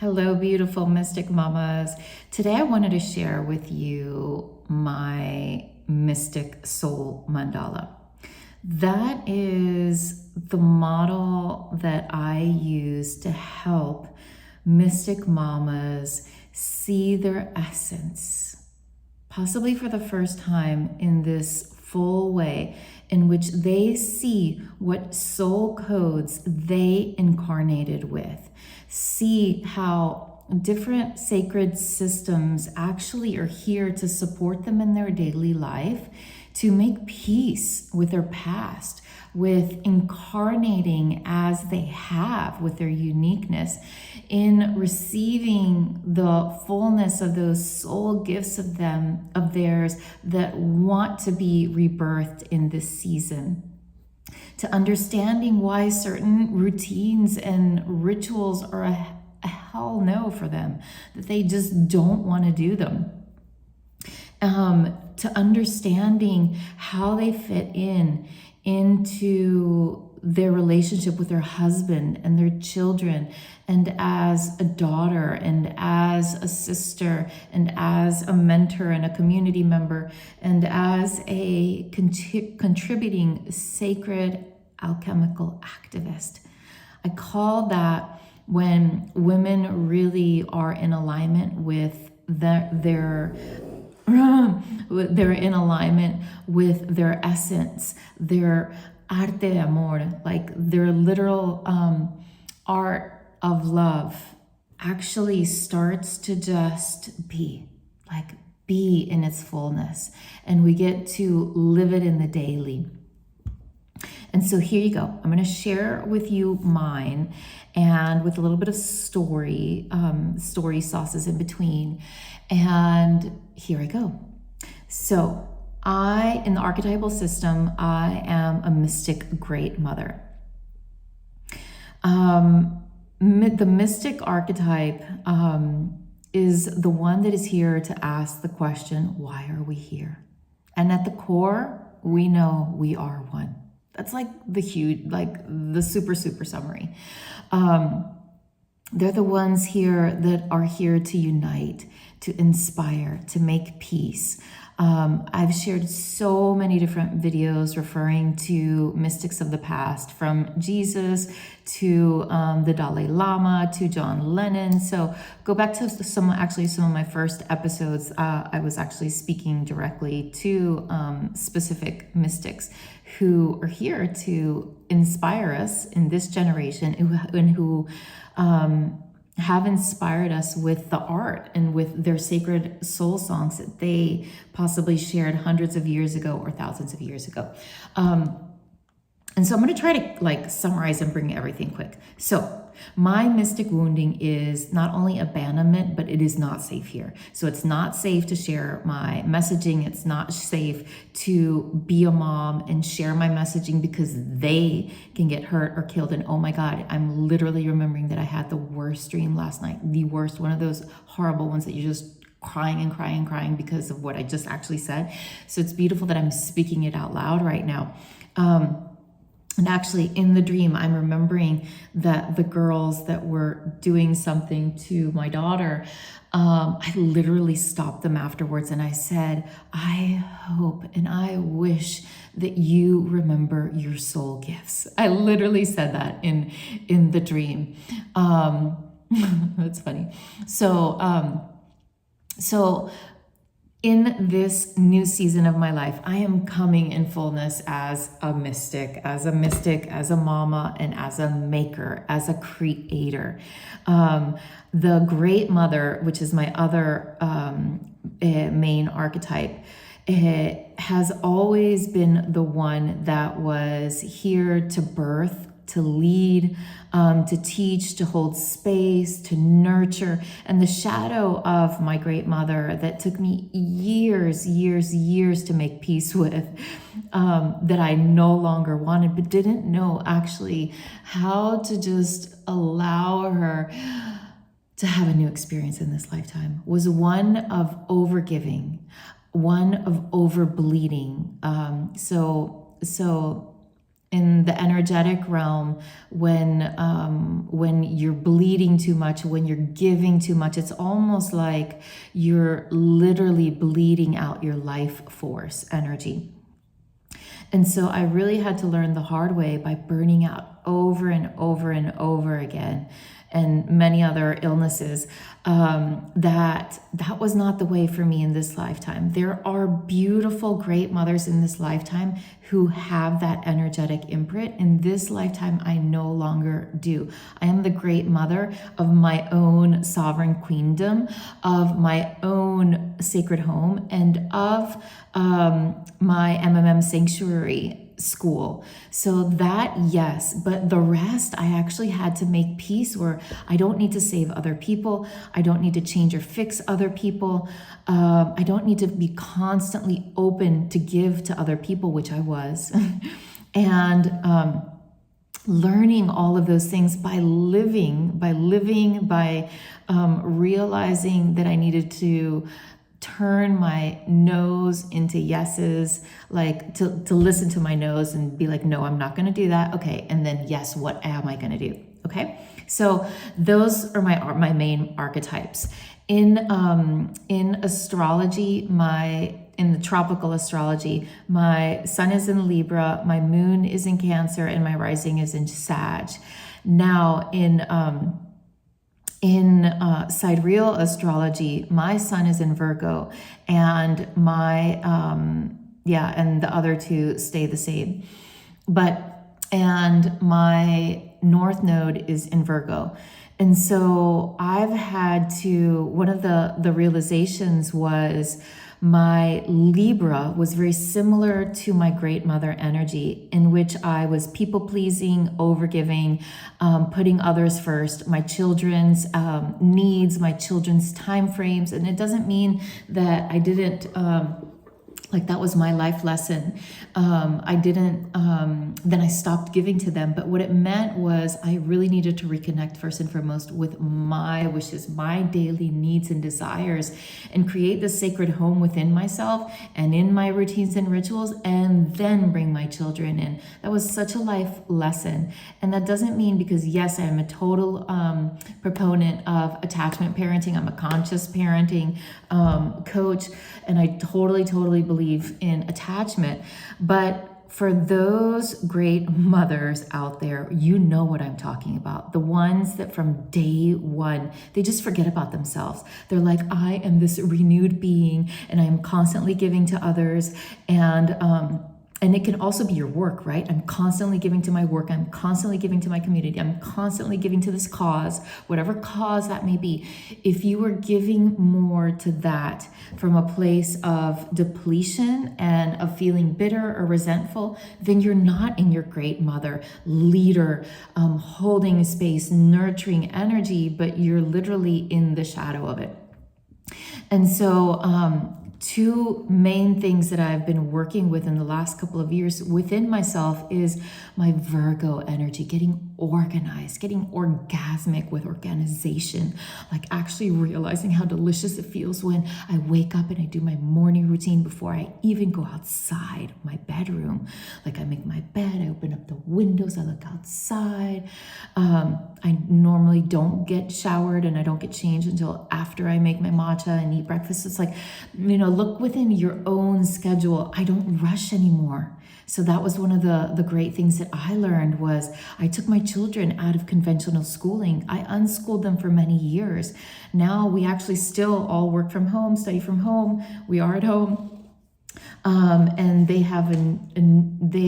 Hello, beautiful mystic mamas. Today I wanted to share with you my mystic soul mandala. That is the model that I use to help mystic mamas see their essence, possibly for the first time in this full way, in which they see what soul codes they incarnated with. See how different sacred systems actually are here to support them in their daily life, to make peace with their past, with incarnating as they have with their uniqueness, in receiving the fullness of those soul gifts of theirs that want to be rebirthed in this season, to understanding why certain routines and rituals are a hell no for them, that they just don't want to do them. To understanding how they fit into their relationship with their husband and their children, and as a daughter and as a sister and as a mentor and a community member and as a contributing sacred alchemical activist. I call that when women really are in alignment with they're in alignment with their essence, their arte de amor, like their literal art of love actually starts to just be in its fullness, and we get to live it in the daily. And so here you go. I'm going to share with you mine, and with a little bit of story sauces in between. And here I go. So in the archetypal system, I am a mystic great mother. The mystic archetype is the one that is here to ask the question, why are we here? And at the core, we know we are one. That's like the super summary. They're the ones here that are here to unite, to inspire, to make peace. I've shared so many different videos referring to mystics of the past, from Jesus to the Dalai Lama to John Lennon. So go back to some of my first episodes. I was actually speaking directly to specific mystics who are here to inspire us in this generation, who have inspired us with the art and with their sacred soul songs that they possibly shared hundreds of years ago or thousands of years ago. And so I'm going to try to summarize and bring everything quick. So my mystic wounding is not only abandonment, but it is not safe here. So it's not safe to share my messaging. It's not safe to be a mom and share my messaging because they can get hurt or killed. And oh my God, I'm literally remembering that I had the worst dream last night. The worst, one of those horrible ones that you're just crying and crying and crying because of what I just actually said. So it's beautiful that I'm speaking it out loud right now. And actually in the dream, I'm remembering that the girls that were doing something to my daughter, I literally stopped them afterwards and I said, I hope and I wish that you remember your soul gifts. I literally said that in the dream. That's funny. So in this new season of my life, I am coming in fullness as a mystic, as a mama, and as a maker, as a creator. The great mother, which is my other main archetype, has always been the one that was here to birth, to lead, to teach, to hold space, to nurture. And the shadow of my great mother that took me years to make peace with, that I no longer wanted, but didn't know actually how to just allow her to have a new experience in this lifetime, was one of overgiving, one of over bleeding. So in the energetic realm, when you're bleeding too much, when you're giving too much, it's almost like you're literally bleeding out your life force energy. And so I really had to learn the hard way by burning out over and over and over again, and many other illnesses, that was not the way for me in this lifetime. There are beautiful, great mothers in this lifetime who have that energetic imprint. In this lifetime, I no longer do. I am the great mother of my own sovereign queendom, of my own sacred home, and of my MMM sanctuary school. So that, yes, but the rest I actually had to make peace where I don't need to save other people. I don't need to change or fix other people. I don't need to be constantly open to give to other people, which I was. And learning all of those things by living, by realizing that I needed to turn my no's into yeses, like to listen to my no's and be like, no, I'm not going to do that. Okay. And then yes, what am I going to do? Okay. So those are my main archetypes. In astrology, in the tropical astrology, my sun is in Libra, my moon is in Cancer, and my rising is in Sag. Now in sidereal astrology, my sun is in Virgo, and my and the other two stay the same. And my north node is in Virgo. And so I've had to, one of the realizations was my Libra was very similar to my great mother energy, in which I was people pleasing, overgiving, putting others first, my children's needs, my children's time frames. And it doesn't mean that I didn't, like that was my life lesson. I didn't, then I stopped giving to them. But what it meant was I really needed to reconnect first and foremost with my wishes, my daily needs and desires, and create the sacred home within myself and in my routines and rituals, and then bring my children in. That was such a life lesson. And that doesn't mean, because yes, I am a total proponent of attachment parenting. I'm a conscious parenting coach, and I totally believe in attachment. But for those great mothers out there, you know what I'm talking about. The ones that from day one, they just forget about themselves. They're like, I am this renewed being, and I am constantly giving to others. And it can also be your work, right? I'm constantly giving to my work. I'm constantly giving to my community. I'm constantly giving to this cause, whatever cause that may be. If you are giving more to that from a place of depletion and of feeling bitter or resentful, then you're not in your great mother, leader, holding space, nurturing energy, but you're literally in the shadow of it. And so, two main things that I've been working with in the last couple of years within myself is my Virgo energy, getting organized, getting orgasmic with organization, like actually realizing how delicious it feels when I wake up and I do my morning routine before I even go outside my bedroom. Like I make my bed, I open up the windows, I look outside. I normally don't get showered and I don't get changed until after I make my matcha and eat breakfast. It's like, look within your own schedule. I don't rush anymore. So that was one of the great things that I learned was I took my children out of conventional schooling. I unschooled them for many years. Now we actually still all work from home, study from home. We are at home. And they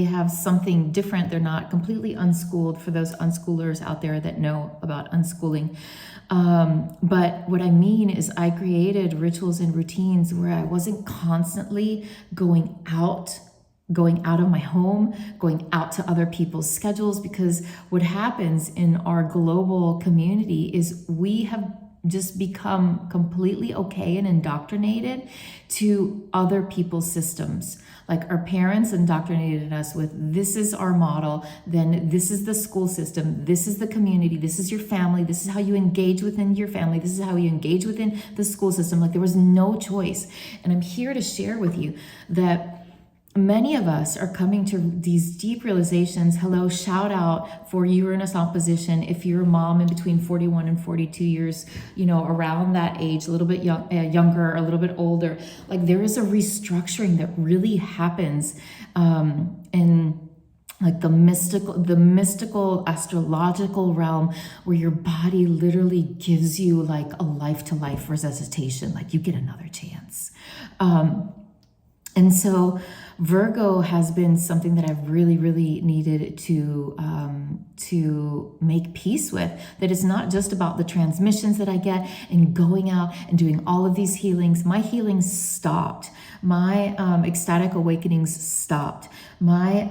have something different. They're not completely unschooled, for those unschoolers out there that know about unschooling. But what I mean is I created rituals and routines where I wasn't constantly going out of my home, going out to other people's schedules, because what happens in our global community is we have just become completely okay and indoctrinated to other people's systems. Like our parents indoctrinated us with, this is our model, then this is the school system, this is the community, this is your family, this is how you engage within your family, this is how you engage within the school system. Like there was no choice. And I'm here to share with you that many of us are coming to these deep realizations. Hello, shout out for Uranus opposition. If you're a mom in between 41 and 42 years, around that age, a little bit younger, a little bit older, like there is a restructuring that really happens in like the mystical astrological realm, where your body literally gives you like a life-to-life resuscitation, like you get another chance. And so Virgo has been something that I've really, really needed to make peace with. That it's not just about the transmissions that I get and going out and doing all of these healings. My healings stopped. My ecstatic awakenings stopped. My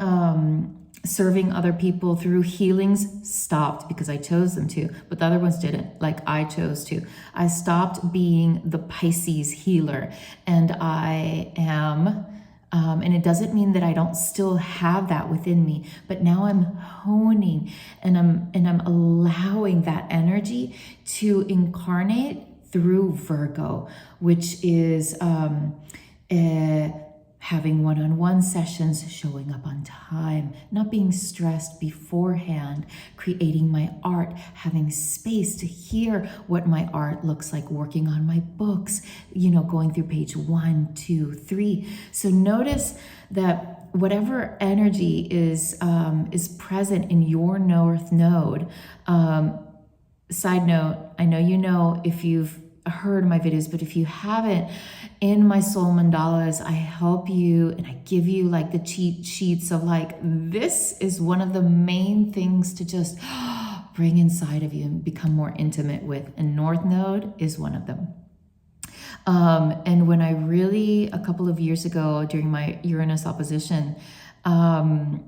serving other people through healings stopped because I chose them to, but the other ones didn't. Like I chose to. I stopped being the Pisces healer, and I am, and it doesn't mean that I don't still have that within me, but now I'm honing and I'm allowing that energy to incarnate through Virgo, which is having one-on-one sessions, showing up on time, not being stressed beforehand, creating my art, having space to hear what my art looks like, working on my books, going through page 1, 2, 3. So notice that whatever energy is present in your North Node. Side note, I know if you've heard my videos, but if you haven't, in my Soul Mandalas, I help you and I give you like the cheat sheets of like, this is one of the main things to just bring inside of you and become more intimate with. And North Node is one of them. And when I really, a couple of years ago during my Uranus opposition, I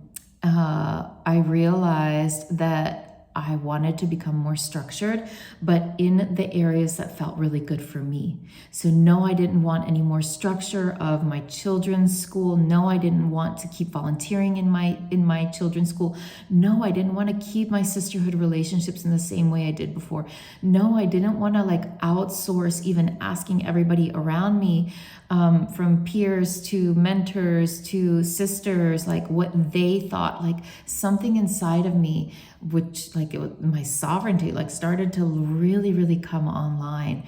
realized that I wanted to become more structured, but in the areas that felt really good for me. So no, I didn't want any more structure of my children's school. No, I didn't want to keep volunteering in my children's school. No, I didn't want to keep my sisterhood relationships in the same way I did before. No, I didn't want to like outsource even asking everybody around me, from peers to mentors to sisters, like what they thought. Like something inside of me, which like my sovereignty, like started to really, really come online.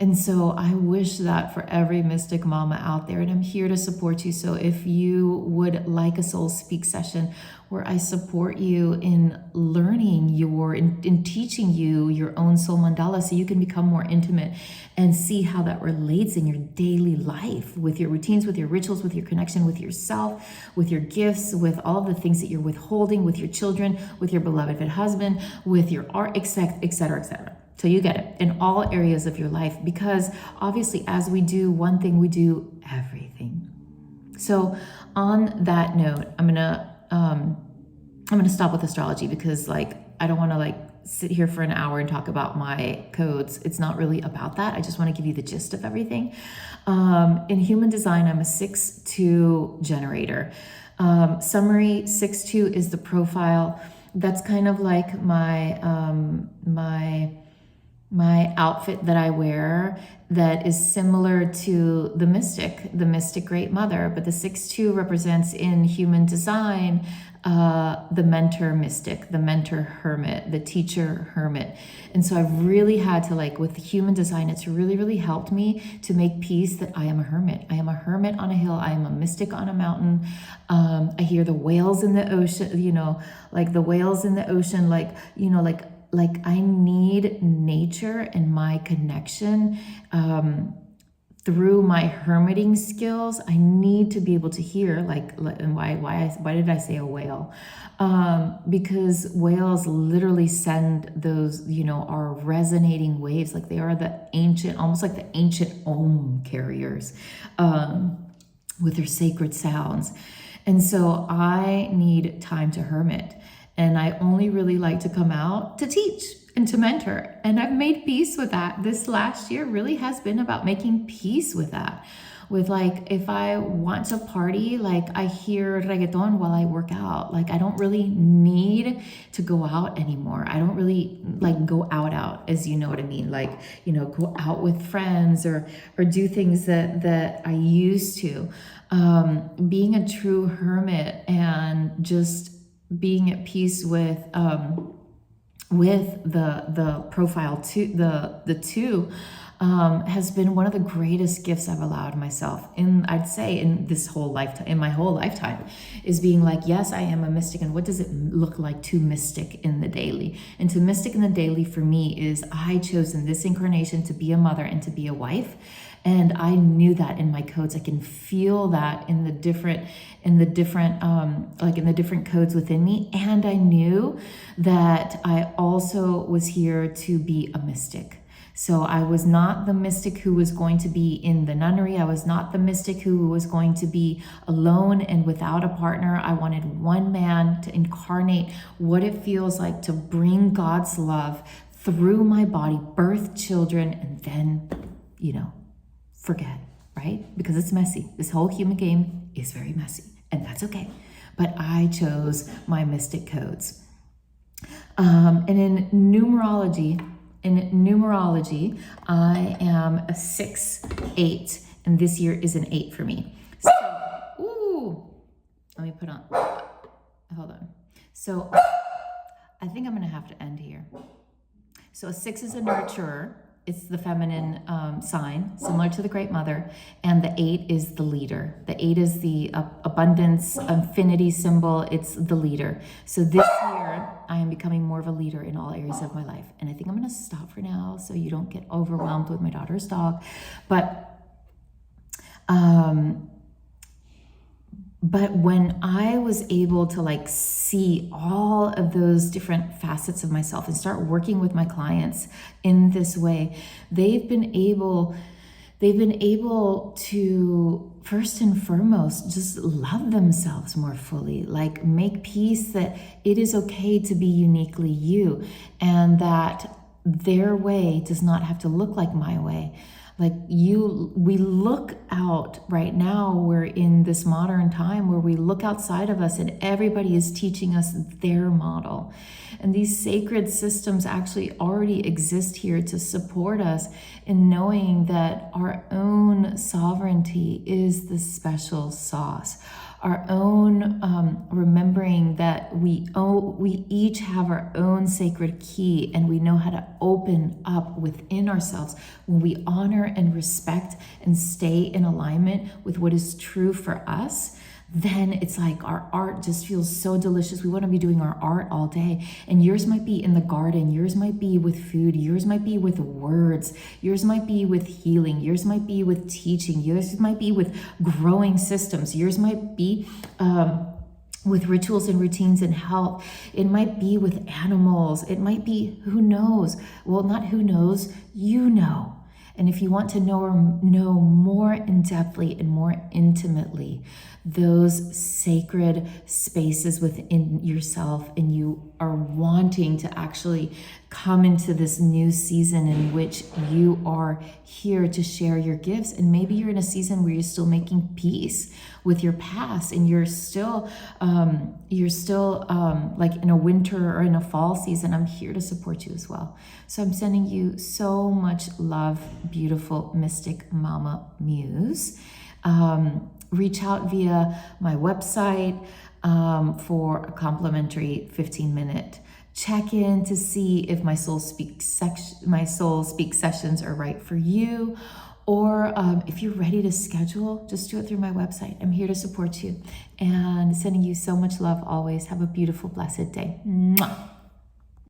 And so I wish that for every mystic mama out there, and I'm here to support you. So if you would like a Soul Speak session where I support you in learning in teaching you your own Soul Mandala so you can become more intimate and see how that relates in your daily life, with your routines, with your rituals, with your connection with yourself, with your gifts, with all the things that you're withholding, with your children, with your beloved husband, with your art, etc., etc. So you get it in all areas of your life, because obviously as we do one thing, we do everything. So on that note, I'm gonna stop with astrology, because like I don't want to like sit here for an hour and talk about my codes. It's not really about that. I just want to give you the gist of everything. In human design, I'm a 6-2 generator. Summary: 6-2 is the profile. That's kind of like my my outfit that I wear, that is similar to the mystic great mother, but the 6-2 represents in human design the mentor mystic, the mentor hermit, the teacher hermit. And so I've really had to, like, with human design, it's really, really helped me to make peace that I am a hermit. I am a hermit on a hill. I am a mystic on a mountain. I hear the whales in the ocean, like the whales in the ocean, like I need nature and my connection through my hermiting skills. I need to be able to hear, and why did I say a whale? Because whales literally send those, are resonating waves. Like they are almost like the ancient Om carriers, with their sacred sounds. And so I need time to hermit. And I only really like to come out to teach and to mentor. And I've made peace with that. This last year really has been about making peace with that. with like, if I want to party, like I hear reggaeton while I work out. Like I don't really need to go out anymore. I don't really like go out, as you know what I mean. Like, you know, go out with friends or do things that I used to. Being a true hermit and just being at peace with the profile two, the two, has been one of the greatest gifts I've allowed myself in, I'd say, in this whole lifetime, in my whole lifetime, is being like, yes, I am a mystic. And what does it look like to mystic in the daily? And to mystic in the daily for me is I chose in this incarnation to be a mother and to be a wife. And I knew that in my codes. I can feel that in the different codes within me. And I knew that I also was here to be a mystic. So I was not the mystic who was going to be in the nunnery. I was not the mystic who was going to be alone and without a partner. I wanted one man to incarnate what it feels like to bring God's love through my body, birth children, and then, you know, forget, right? Because it's messy. This whole human game is very messy, and that's okay. But I chose my mystic codes. And in numerology, I am a 6/8, and this year is an 8 for me. So, let me put on, hold on. So I think I'm gonna have to end here. So a 6 is a nurturer. It's the feminine sign, similar to the Great Mother. And the 8 is the leader. The 8 is the abundance, infinity symbol. It's the leader. So this year, I am becoming more of a leader in all areas of my life. And I think I'm going to stop for now so you don't get overwhelmed with my daughter's dog. But when I was able to like see all of those different facets of myself and start working with my clients in this way, they've been able to first and foremost just love themselves more fully, like make peace that it is okay to be uniquely you, and that their way does not have to look like my way. Like we look out right now, we're in this modern time where we look outside of us and everybody is teaching us their model. And these sacred systems actually already exist here to support us in knowing that our own sovereignty is the special sauce. Our own remembering that we each have our own sacred key, and we know how to open up within ourselves when we honor and respect and stay in alignment with what is true for us. Then it's like our art just feels so delicious. We want to be doing our art all day. And yours might be in the garden. Yours might be with food. Yours might be with words. Yours might be with healing. Yours might be with teaching. Yours might be with growing systems. Yours might be with rituals and routines and health. It might be with animals. It might be, who knows? Well, not who knows, you know. And if you want to know more in-depthly and more intimately those sacred spaces within yourself, and you are wanting to actually come into this new season in which you are here to share your gifts, and maybe you're in a season where you're still making peace with your past, and you're still like in a winter or in a fall season, I'm here to support you as well. So I'm sending you so much love, beautiful mystic mama muse. Reach out via my website for a complimentary 15-minute check-in to see if my Soul Speak sessions are right for you. Or if you're ready to schedule, just do it through my website. I'm here to support you, and sending you so much love always. Have a beautiful, blessed day. Mwah.